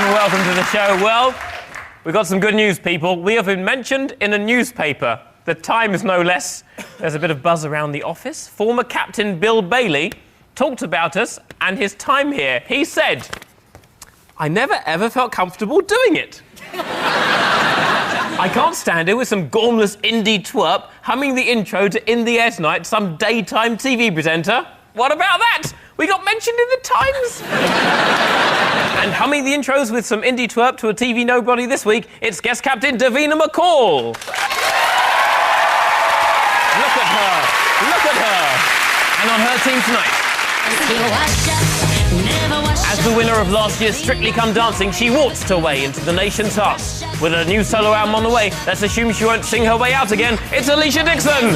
and welcome to the show. Well, we've got some good news, people. We have been mentioned in a newspaper. The Times, no less. There's a bit of buzz around the office. Former captain Bill Bailey talked about us and his time here. He said, "I never ever felt comfortable doing it. I can't stand it with some gormless indie twerp humming the intro to In the Air Tonight, some daytime TV presenter. What about that? We got mentioned in the Times." And humming the intros with some indie twerp to a TV nobody this week, it's guest captain Davina McCall. Look at her. Look at her. And on her team tonight, as the winner of last year's Strictly Come Dancing, she waltzed her way into the nation's heart. With a new solo album on the way, let's assume she won't sing her way out again. It's Alicia Dixon.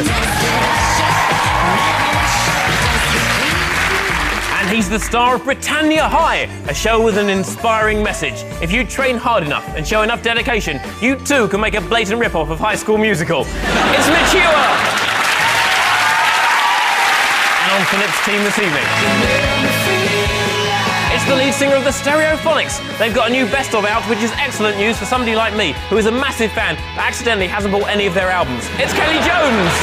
And he's the star of Britannia High, a show with an inspiring message. If you train hard enough and show enough dedication, you too can make a blatant rip-off of High School Musical. It's Mitch Ewer. And on Philip's team this evening, it's the lead singer of the Stereophonics. They've got a new best-of out, which is excellent news for somebody like me, who is a massive fan but accidentally hasn't bought any of their albums. It's Kelly Jones.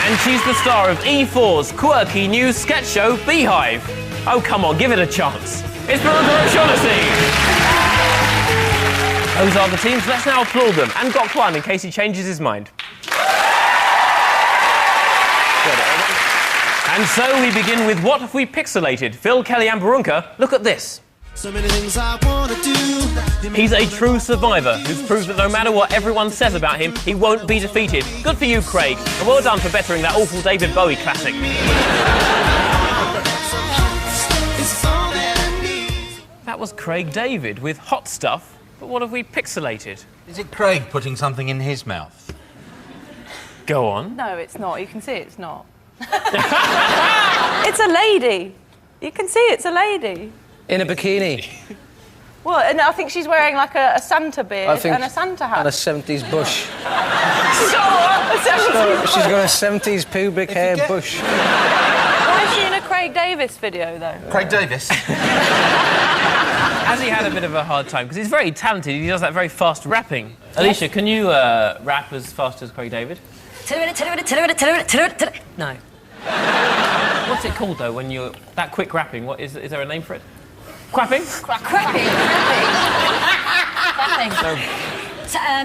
And she's the star of E4's quirky new sketch show, Beehive. Oh, come on, give it a chance. It's Veruca O'Shaughnessy. Those are the teams. Let's now applaud them. And got one in case he changes his mind. And so we begin with What Have We Pixelated? Phil, Kelly and Veruca, look at this. So many things I wanna do. He's a true survivor who's proved that no matter what everyone says about him, he won't be defeated. Good for you, Craig, and well done for bettering that awful David Bowie classic. That was Craig David with Hot Stuff, but what have we pixelated? Is it Craig putting something in his mouth? Go on. No, it's not. You can see it's not. It's a lady. You can see it's a lady. In a bikini. Well, and I think she's wearing like a Santa beard and a Santa hat. And a 70s bush. She's got a 70s pubic hair bush. Why is she in a Craig Davis video, though? Craig Davis? Has he had a bit of a hard time? Because he's very talented. He does that very fast rapping. Alicia, can you rap as fast as Craig David? No. What's it called, though, when you're that quick rapping? What is there a name for it? Quapping? Quapping.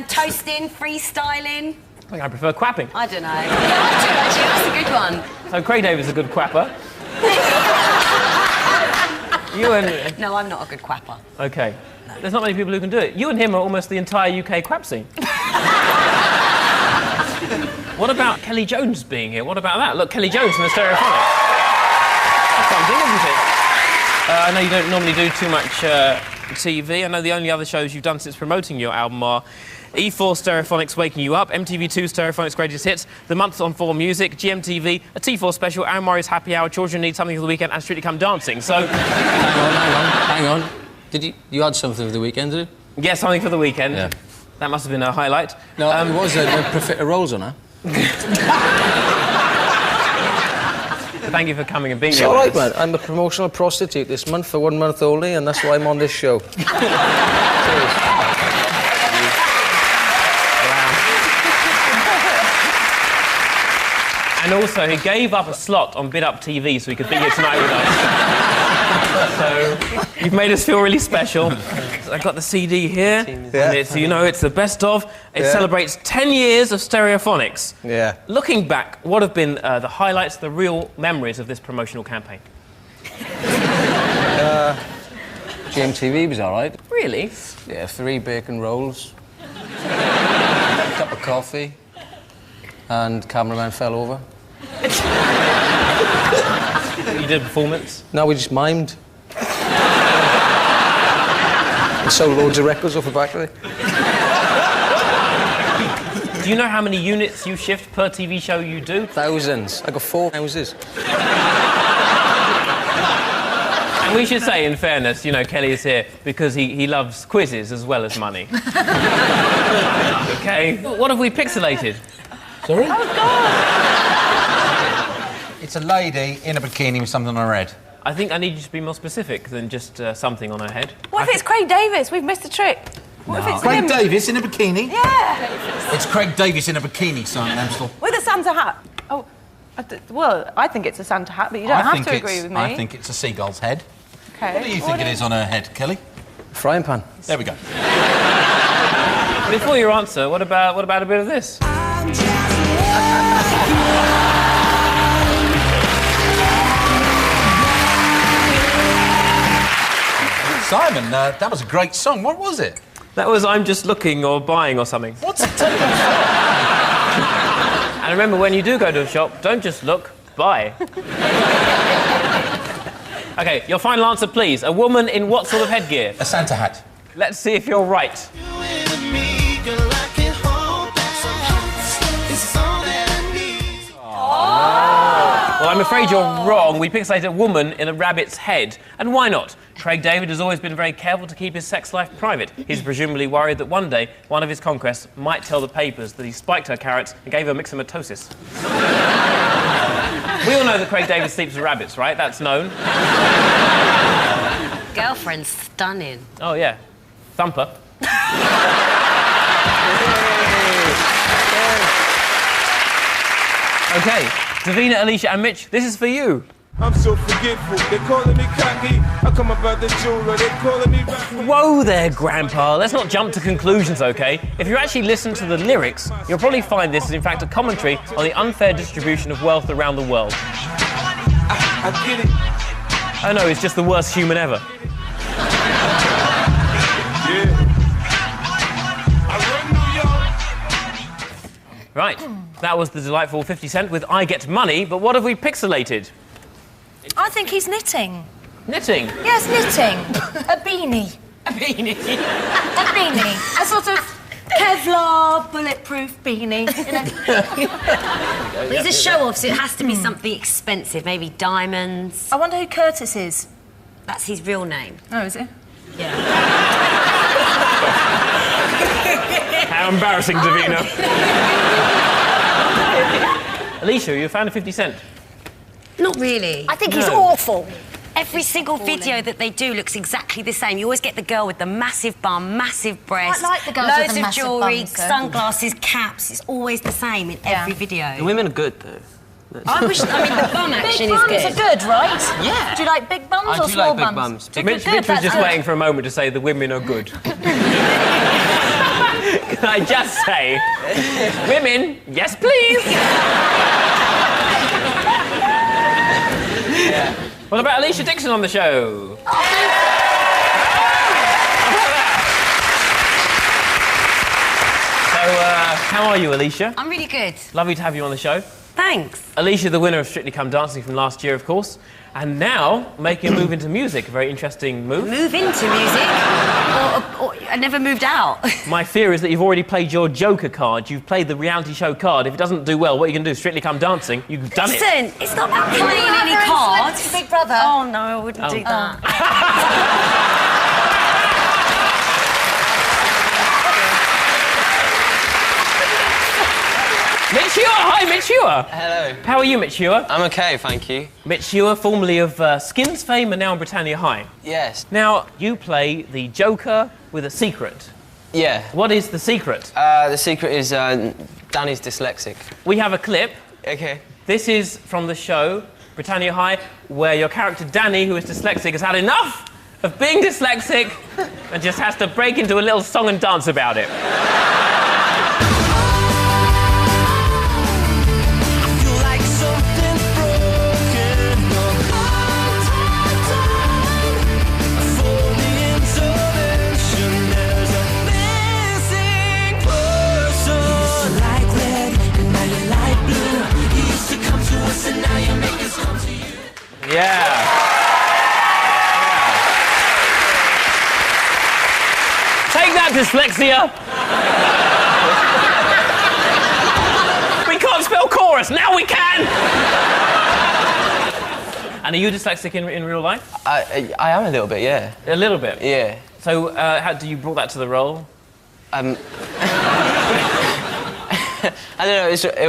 Toasting, freestyling. I think I prefer quapping. I don't know. Yeah, I do, actually. That's a good one. So Craig David's a good quapper. You and... No, I'm not a good quapper. OK. No. There's not many people who can do it. You and him are almost the entire UK quap scene. What about Kelly Jones being here? What about that? Look, Kelly Jones from the Stereophonics. That's something, isn't it? I know you don't normally do too much TV. I know the only other shows you've done since promoting your album are E4 Stereophonics Waking You Up, MTV2 Stereophonics Greatest Hits, The Month on 4 Music, GMTV, a T4 special, Anne Murray's Happy Hour, Children Need Something for the Weekend, and Strictly Come Dancing. So... Hang on. Did you had something for the weekend, did you? Yeah, something for the weekend. Yeah. That must have been a highlight. No, it was a Profiteer Rolls on her. Thank you for coming and being here. It's all right, man. I'm a promotional prostitute this month for 1 month only, and that's why I'm on this show. And also, he gave up a slot on Bid Up TV so he could be here tonight with us. So, you've made us feel really special. I've got the CD here, and it's, you know, it's the best of. It celebrates 10 years of Stereophonics. Yeah. Looking back, what have been the highlights, the real memories of this promotional campaign? GMTV was all right. Really? Yeah, 3 bacon rolls, a cup of coffee, and cameraman fell over. You did a performance? No, we just mimed. And sold loads of records off the back of it. Do you know how many units you shift per TV show you do? Thousands. I got 4 houses. And we should say, in fairness, you know, Kelly is here because he loves quizzes as well as money. OK. What have we pixelated? Sorry? Oh, God! It's a lady in a bikini with something on her head. I think I need you to be more specific than just something on her head. What if it's Craig Davis? We've missed a trick. What if it's Craig him? Davis in a bikini? Yeah. It's Craig Davis in a bikini, Simon Amstel. With a Santa hat. Oh, well, I think it's a Santa hat, but you don't have to agree with me. I think it's a seagull's head. Okay. What do you think it is on her head, Kelly? Frying pan. There we go. Before your answer, what about a bit of this? Simon, that was a great song. What was it? That was I'm Just Looking or Buying or something. What's it taking from? And remember, when you do go to a shop, don't just look, buy. OK, your final answer, please. A woman in what sort of headgear? A Santa hat. Let's see if you're right. Well, I'm afraid you're wrong. We pixelated a woman in a rabbit's head. And why not? Craig David has always been very careful to keep his sex life private. He's presumably worried that one day one of his conquests might tell the papers that he spiked her carrots and gave her myxomatosis. We all know that Craig David sleeps with rabbits, right? That's known. Girlfriend's stunning. Oh, yeah. Thumper. OK, Davina, Alicia and Mitch, this is for you. I'm so forgetful. They calling me cocky. I come about the jeweler. They calling me rapping. Whoa there, Grandpa. Let's not jump to conclusions, OK? If you actually listen to the lyrics, you'll probably find this is, in fact, a commentary on the unfair distribution of wealth around the world. I get it. Oh, no, it's just the worst human ever. Yeah. I run New York. Right, that was the delightful 50 Cent with I Get Money, but what have we pixelated? I think he's knitting. Knitting. Yes, knitting. A beanie. A beanie. A beanie. A sort of Kevlar, bulletproof beanie. You know. He's a show-off, so it has to be something expensive, maybe diamonds. I wonder who Curtis is. That's his real name. Oh, is it? Yeah. How embarrassing, Davina. Alicia, are you a fan of 50 Cent? Not really. I think he's awful. Every single video that they do looks exactly the same. You always get the girl with the massive bum, massive breasts, like the girls loads with the of massive jewellery, bums, though. sunglasses, caps. It's always the same in every video. The women are good, though. I mean, the bum action Big is bums good. are good, right? Yeah. Do you like big bums I or do small like big bums? bums. Good, Mitch good, was that's just good. waiting for a moment to say the women are good. Can I just say, women, yes please. What about Alicia Dixon on the show? How are you, Alicia? I'm really good. Lovely to have you on the show. Thanks. Alicia, the winner of Strictly Come Dancing from last year, of course, and now making a move into music, a very interesting move. Move into music? or I never moved out. My fear is that you've already played your Joker card. You've played the reality show card. If it doesn't do well, what are you going to do? Strictly Come Dancing? You've done it. Listen, it's not about playing any cards. Big Brother. Oh, no, I wouldn't do that. Mitch Ewer! Hi, Mitch Ewer! Hello. How are you, Mitch Ewer? I'm okay, thank you. Mitch Ewer, formerly of Skins fame and now on Britannia High. Yes. Now, you play the Joker with a secret. Yeah. What is the secret? The secret is Danny's dyslexic. We have a clip. Okay. This is from the show, Britannia High, where your character Danny, who is dyslexic, has had enough of being dyslexic and just has to break into a little song and dance about it. Yeah. Take that, dyslexia! We can't spell chorus, now we can! And are you dyslexic in real life? I am a little bit, yeah. A little bit? Yeah. So, how do you brought that to the role? I don't know, it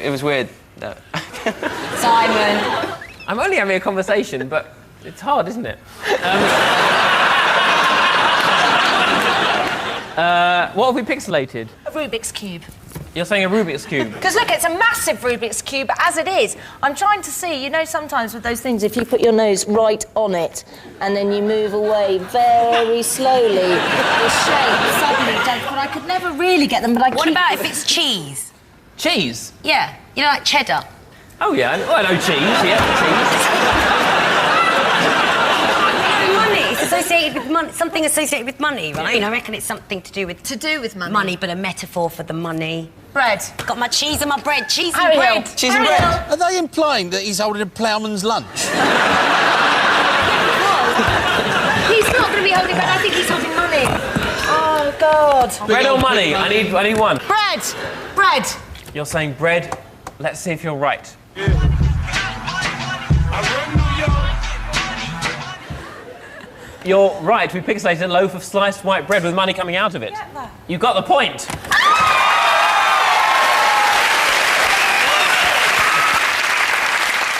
was weird. That... Simon. I'm only having a conversation, but it's hard, isn't it? What have we pixelated? A Rubik's Cube. You're saying a Rubik's Cube? Because look, it's a massive Rubik's Cube as it is. I'm trying to see, you know, sometimes with those things, if you put your nose right on it and then you move away very slowly, the shape suddenly does. But I could never really get them, but I What about if it's cheese? Cheese? Yeah, you know, like cheddar. Oh, yeah. I know cheese. Yeah, Money. It's associated with money. Something associated with money, right? I reckon it's something to do with money. Money, but a metaphor for the money. Bread. Got my cheese and my bread. Cheese and Harry bread. Hill. Cheese and Harry bread. Hill. Are they implying that he's holding a ploughman's lunch? He's not going to be holding bread. I think he's holding money. Oh, God. Bread or money? I need one. Bread. Bread. You're saying bread. Let's see if you're right. You're right. We pixelated a loaf of sliced white bread with money coming out of it. You got the point.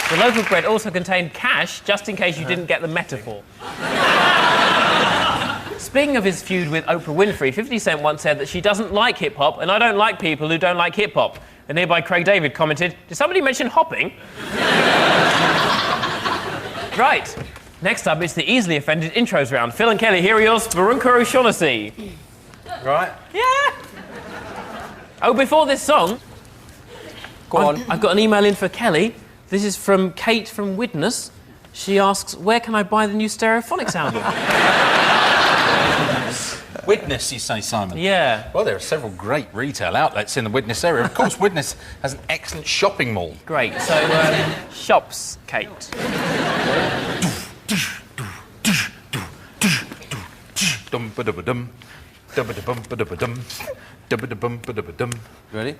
The loaf of bread also contained cash, just in case you didn't get the metaphor. Speaking of his feud with Oprah Winfrey, 50 Cent once said that she doesn't like hip-hop, and I don't like people who don't like hip-hop. And nearby Craig David commented, did somebody mention hopping? Right. Next up, it's the easily offended intros round. Phil and Kelly, here are yours, Barunka O'Shaughnessy. Right. Yeah. Oh, before this song... Go on. I've got an email in for Kelly. This is from Kate from Widnes. She asks, where can I buy the new Stereophonics album? Widnes, you say, Simon? Yeah. Well, there are several great retail outlets in the Widnes area. Of course, Widnes has an excellent shopping mall. Great. So, shops, Kate. Ready?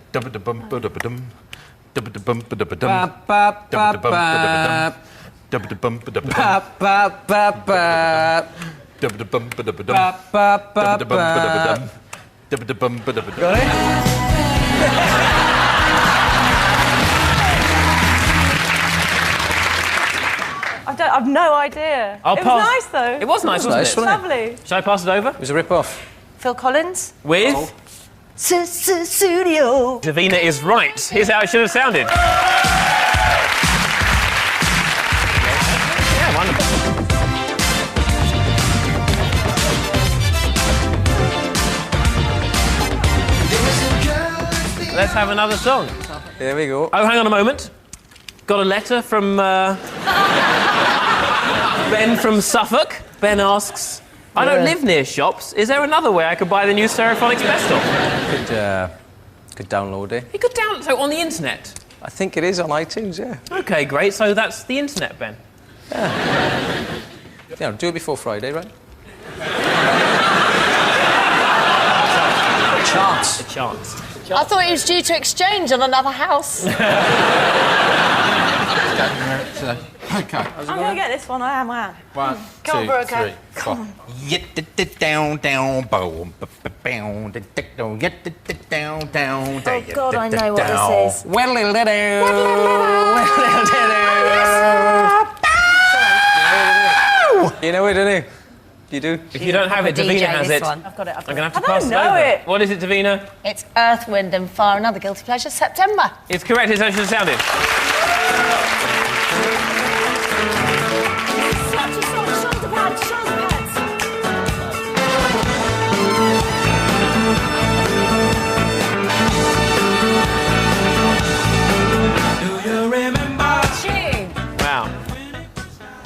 Got it? I've no idea. I'll It was pass. nice, though. It was nice, wasn't nice, it? wasn't Lovely. Shall I pass it over? It was a rip-off. Phil Collins. With... Studio. Davina is right. Here's how it should have sounded. Yeah, wonderful. Let's have another song. Here we go. Oh, hang on a moment. Got a letter from Ben from Suffolk. Ben asks, I don't live near shops. Is there another way I could buy the new Stereophonics best-of? Could download it. You could download it on the internet. I think it is on iTunes, yeah. OK, great. So that's the internet, Ben. Yeah, do it before Friday, right? Chance. A chance. I thought he was due to exchange on another house. Okay. I'm going to get this one. I am. 1, Come on, 2, Brooke, 3, 4. Down, down, boom, down, down. Oh, God, I know what this is. You know it, don't you? You do? If you don't have it, DJ Davina has this it. one. I've got it. I'm going to have to I pass don't it know over. it. What is it, Davina? It's Earth, Wind and Fire, another guilty pleasure, September. It's correct. It's how it should have sounded. Wow.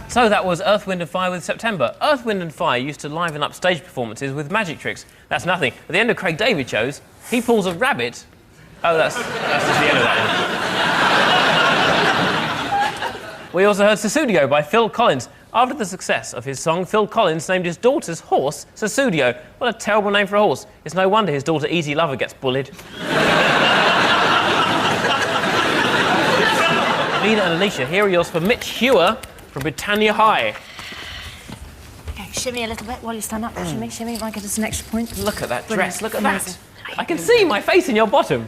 So that was Earth, Wind and Fire with September. Earth, Wind and Fire used to liven up stage performances with magic tricks. That's nothing. At the end of Craig David shows, he pulls a rabbit. Oh, that's just the end of that one. We also heard Susudio by Phil Collins. After the success of his song, Phil Collins named his daughter's horse Susudio. What a terrible name for a horse. It's no wonder his daughter Easy Lover gets bullied. Davina and Alicia, here are yours for Mitch Hewer from Britannia High. Okay, shimmy a little bit while you stand up. Shimmy, shimmy, if I get us an extra point. Look at that Brilliant. dress, look at Amazing. that. I can see my face in your bottom.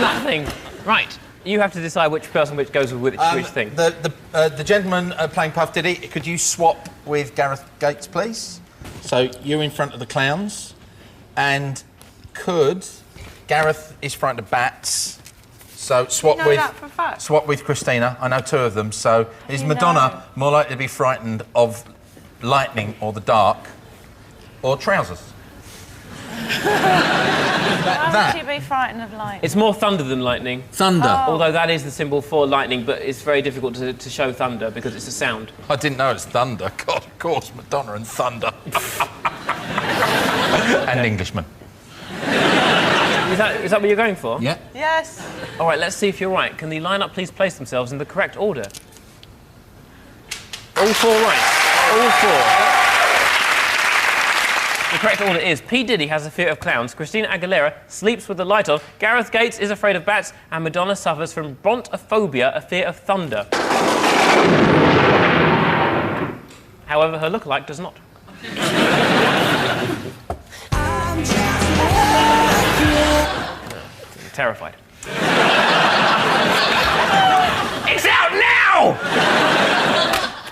Nothing. Right. You have to decide which person which goes with which thing. The gentleman playing Puff Diddy, could you swap with Gareth Gates, please? So you're in front of the clowns, and Gareth is frightened of bats. So swap with Christina. I know 2 of them. So is Madonna more likely to be frightened of lightning or the dark, or trousers? Why would she be frightened of lightning? It's more thunder than lightning. Thunder. Oh. Although that is the symbol for lightning, but it's very difficult to show thunder because it's a sound. I didn't know it's thunder. God, of course, Madonna and thunder. And Englishman. Is that what you're going for? Yeah. Yes. All right, let's see if you're right. Can the lineup please place themselves in the correct order? All 4 right. All 4. The correct order is P. Diddy has a fear of clowns, Christina Aguilera sleeps with the light on, Gareth Gates is afraid of bats, and Madonna suffers from brontophobia, a fear of thunder. However, her lookalike does not. Terrified. It's out now!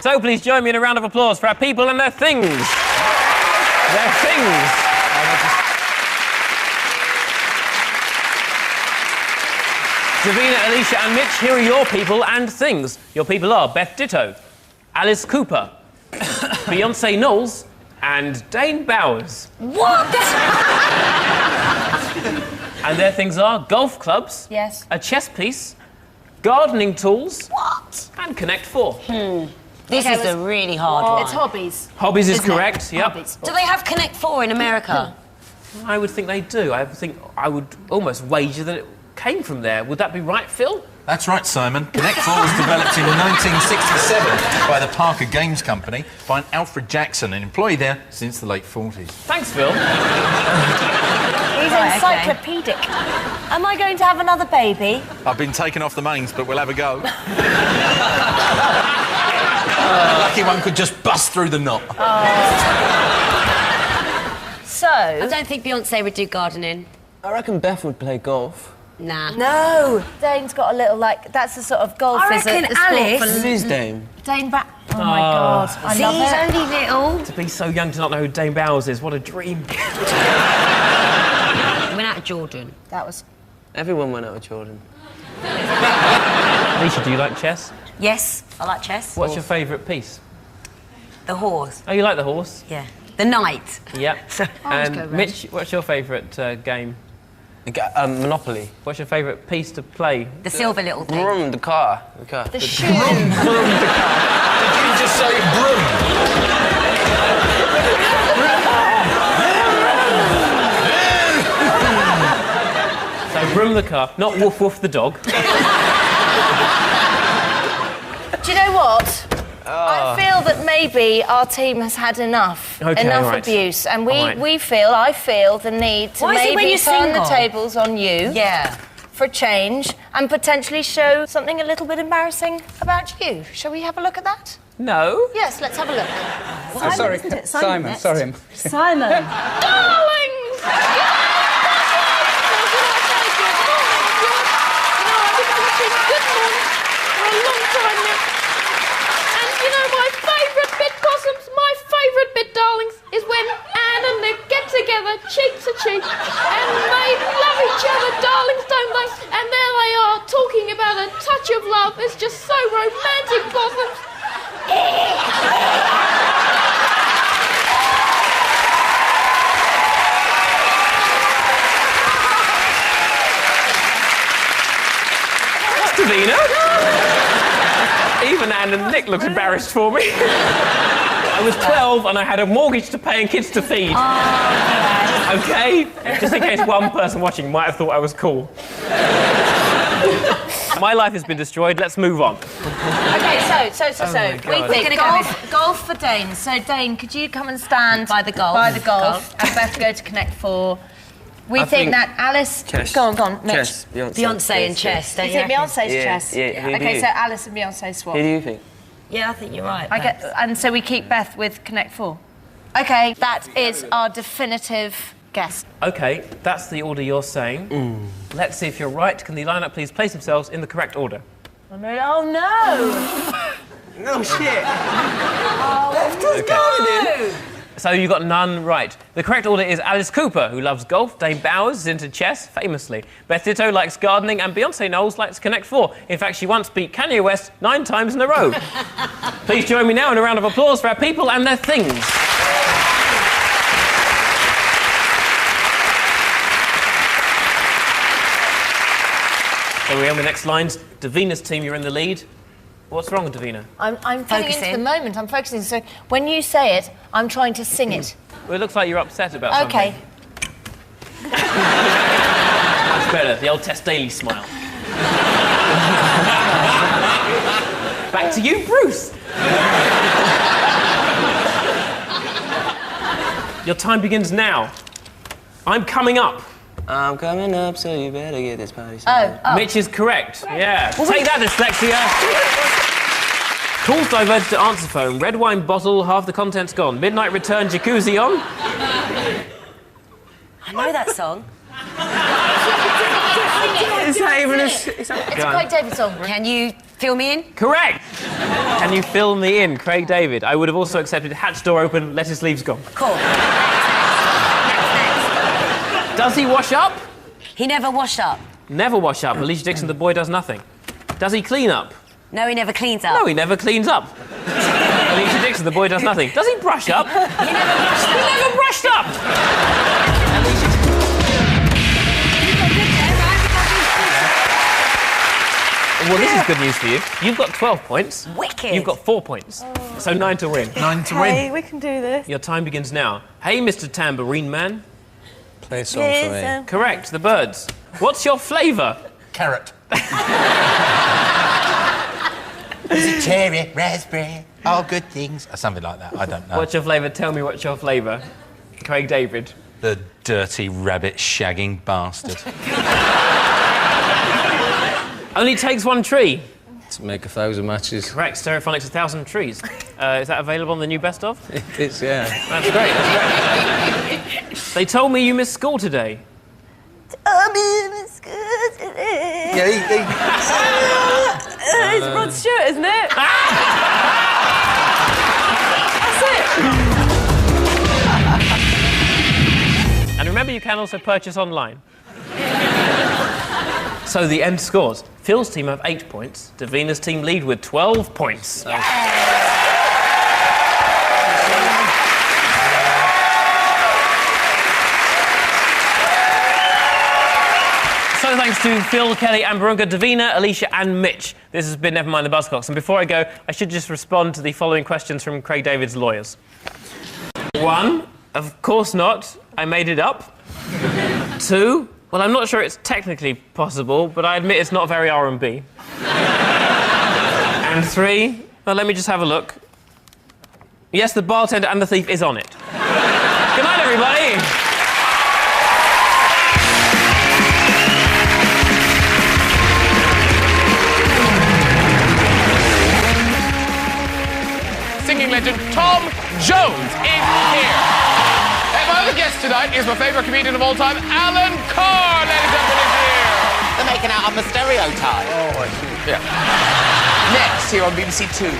So please join me in a round of applause for our people and their things. Their things. Davina, Alicia and Mitch, here are your people and things. Your people are Beth Ditto, Alice Cooper, Beyonce Knowles and Dane Bowers. What? And their things are golf clubs, yes, a chess piece, gardening tools, what? And Connect 4. This is a really hard one. It's hobbies. Hobbies is correct, yep. Hobbies. Do they have Connect 4 in America? I would think they do. I would almost wager that it came from there. Would that be right, Phil? That's right, Simon. Connect 4 was developed in 1967 by the Parker Games Company by an Alfred Jackson, an employee there since the late 40s. Thanks, Phil. He's encyclopedic. Am I going to have another baby? I've been taken off the mains, but we'll have a go. Lucky one could just bust through the knot. So... I don't think Beyonce would do gardening. I reckon Beth would play golf. Nah. No. Dane's got a little, like, that's the sort of golf I is reckon a sport Alice... for... It is Dame. Dane back. Oh, my God. I See, love he's it. only little. To be so young to not know who Dane Bowers is, what a dream. Went out of Jordan. That was... Everyone went out with Jordan. Alicia, do you like chess? Yes, I like chess. What's your favourite piece? The horse. Oh, you like the horse? Yeah. The knight. Yep. I'll just go And red. Mitch, what's your favourite game? Monopoly. What's your favourite piece to play? The silver little thing. Vroom, the car. The shoe. Did you just say broom? So, Broom the car, not Woof Woof the dog. Do you know what? I feel that maybe our team has had enough Okay, right. abuse, and Right. I feel the need to Why is it when maybe you're turn the single? tables on you Yeah. for change and potentially show something a little bit embarrassing about you. Shall we have a look at that? No. Yes, let's have a look. Oh, sorry, Simon. Sorry. Simon. Darlings! Good morning. For a long time now. And you know my favourite bit, Possums, my favourite bit, darlings, is when Anne and Nick get together, cheek to cheek, and they love each other, darlings, don't they? And there they are, talking about a touch of love. It's just so romantic, Possums. Davina? Even Anne and Nick looked embarrassed for me. I was 12 and I had a mortgage to pay and kids to feed. Okay? Just in case one person watching might have thought I was cool. My life has been destroyed. Let's move on. Okay, so. my God. We think golf for Dane. So, Dane, could you come and stand By the golf. By the golf, and Beth go to Connect 4. We I think think that Alice... chess. Go on, Mitch. Chess. Beyonce and chess, don't You you think reckon? Beyonce's Yeah, chess? yeah, who do Okay, you? so Alice and Beyonce swap. Who do you think? Yeah, I think you're right. And so we keep Beth with Connect 4. Okay, that is our definitive Guess. OK, that's the order you're saying. Let's see if you're right. Can the lineup please place themselves in the correct order? Oh, no! No shit. No! So you got none right. The correct order is Alice Cooper, who loves golf, Dame Bowers is into chess, famously. Beth Ditto likes gardening, and Beyonce Knowles likes Connect 4. In fact, she once beat Kanye West 9 times in a row. Please join me now in a round of applause for our people and their things. So we're on the next lines. Davina's team, you're in the lead. What's wrong with Davina? I'm getting into the moment. I'm focusing. So when you say it, I'm trying to sing it. Well, it looks like you're upset about something. OK. That's better. The old Tess Daly smile. Back to you, Bruce. Your time begins now. I'm coming up. I'm coming up, so you better get this party started. Oh. Mitch is correct. Yeah. Take that, dyslexia. Calls diverted to answer phone. Red wine bottle, half the contents gone. Midnight return, jacuzzi on. I know that song. Is that even a... It's a Craig David song. Can you fill me in? Correct. Can you fill me in, Craig David? I would have also accepted hatch door open, lettuce leaves gone. Cool. Next. Does he wash up? He never washed up. Never wash up. Alicia Dixon, the boy does nothing. Does he clean up? No, he never cleans up. No, he never cleans up. Alicia Dixon, the boy does nothing. Does he brush up? He never brushed up. He never brushed up! Well, this is good news for you. You've got 12 points. Wicked. You've got 4 points. So 9 to win. 9 to win. we can do this. Your time begins now. Hey, Mr. Tambourine Man. Play a song for me. Correct, the Birds. What's your flavour? Carrot. Is it cherry, raspberry, all good things? Or something like that, I don't know. What's your flavour? Tell me what's your flavour. Craig David. The dirty rabbit shagging bastard. Only takes one tree. To make 1,000 matches. Correct, Stereophonics 1,000 Trees. Is that available on the new Best Of? It is, yeah. That's great, that's great. They told me you missed school today. Yeah, It's Rod Stewart, isn't it? That's it. And remember, you can also purchase online. So the end scores. Phil's team have 8 points. Davina's team lead with 12 points. So thanks to Phil, Kelly, and Barunga, Davina, Alicia, and Mitch. This has been Never Mind the Buzzcocks. And before I go, I should just respond to the following questions from Craig David's lawyers. 1, of course not. I made it up. 2, well, I'm not sure it's technically possible, but I admit it's not very R&B. And 3, well, let me just have a look. Yes, the bartender and the thief is on it. Good night, everybody. Singing legend Tom Jones is here. And my other guest tonight is my favourite comedian of all time, Alan Carr, ladies and gentlemen, is here. They're making out on the stereotype. Oh, I see. Yeah. Next, here on BBC Two.